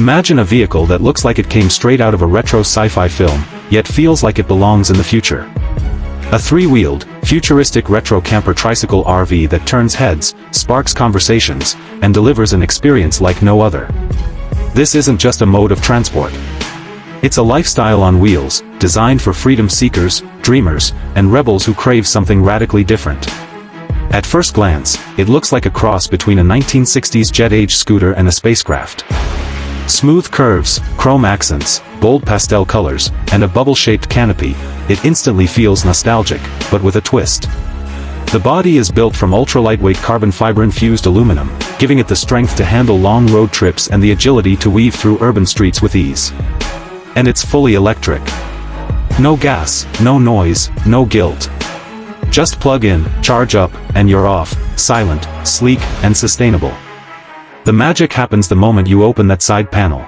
Imagine a vehicle that looks like it came straight out of a retro sci-fi film, yet feels like it belongs in the future. A three-wheeled, futuristic retro camper tricycle RV that turns heads, sparks conversations, and delivers an experience like no other. This isn't just a mode of transport. It's a lifestyle on wheels, designed for freedom seekers, dreamers, and rebels who crave something radically different. At first glance, it looks like a cross between a 1960s jet-age scooter and a spacecraft. Smooth curves, chrome accents, bold pastel colors, and a bubble-shaped canopy, it instantly feels nostalgic, but with a twist. The body is built from ultra-lightweight carbon fiber-infused aluminum, giving it the strength to handle long road trips and the agility to weave through urban streets with ease. And it's fully electric. No gas, no noise, no guilt. Just plug in, charge up, and you're off, silent, sleek, and sustainable. The magic happens the moment you open that side panel.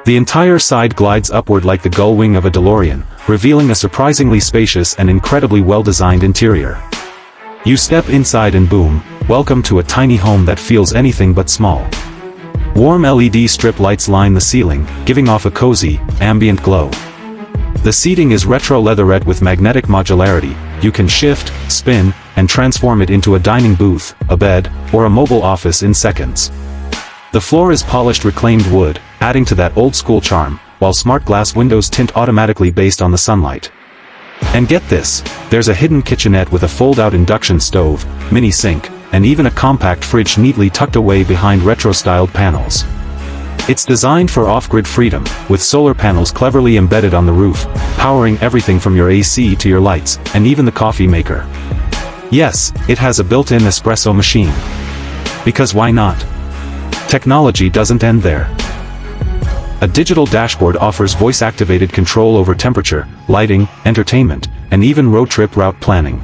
The entire side glides upward like the gull wing of a DeLorean, revealing a surprisingly spacious and incredibly well-designed interior. You step inside and boom, welcome to a tiny home that feels anything but small. Warm LED strip lights line the ceiling, giving off a cozy, ambient glow. The seating is retro leatherette with magnetic modularity. You can shift, spin, and transform it into a dining booth, a bed, or a mobile office in seconds. The floor is polished reclaimed wood, adding to that old-school charm, while smart glass windows tint automatically based on the sunlight. And get this, there's a hidden kitchenette with a fold-out induction stove, mini sink, and even a compact fridge neatly tucked away behind retro-styled panels. It's designed for off-grid freedom, with solar panels cleverly embedded on the roof, powering everything from your AC to your lights, and even the coffee maker. Yes, it has a built-in espresso machine. Because why not? Technology doesn't end there. A digital dashboard offers voice-activated control over temperature, lighting, entertainment, and even road trip route planning.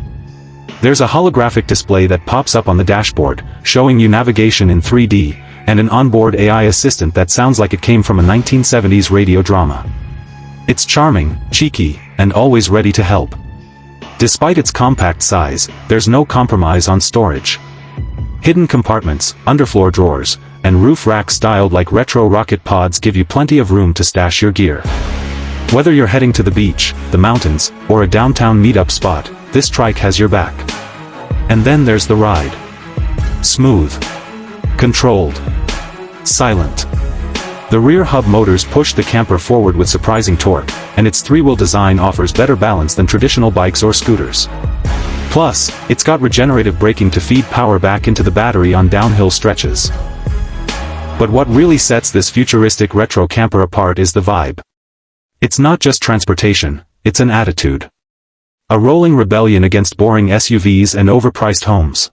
There's a holographic display that pops up on the dashboard, showing you navigation in 3D, and an onboard AI assistant that sounds like it came from a 1970s radio drama. It's charming, cheeky, and always ready to help. Despite its compact size, there's no compromise on storage. Hidden compartments, underfloor drawers, and roof racks styled like retro rocket pods give you plenty of room to stash your gear. Whether you're heading to the beach, the mountains, or a downtown meetup spot, this trike has your back. And then there's the ride. Smooth. Controlled. Silent. The rear hub motors push the camper forward with surprising torque, and its three-wheel design offers better balance than traditional bikes or scooters. Plus, it's got regenerative braking to feed power back into the battery on downhill stretches. But what really sets this futuristic retro camper apart is the vibe. It's not just transportation, it's an attitude. A rolling rebellion against boring SUVs and overpriced homes.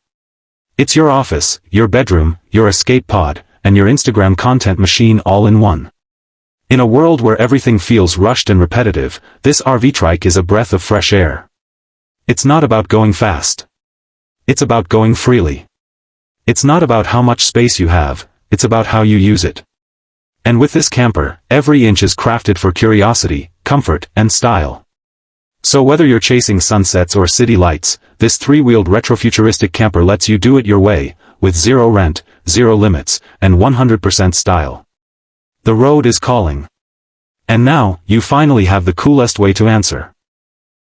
It's your office, your bedroom, your escape pod, and your Instagram content machine all in one. In a world where everything feels rushed and repetitive, this RV trike is a breath of fresh air. It's not about going fast. It's about going freely. It's not about how much space you have, it's about how you use it. And with this camper, every inch is crafted for curiosity, comfort, and style. So whether you're chasing sunsets or city lights, this three-wheeled retrofuturistic camper lets you do it your way, with zero rent, zero limits, and 100% style. The road is calling. And now, you finally have the coolest way to answer.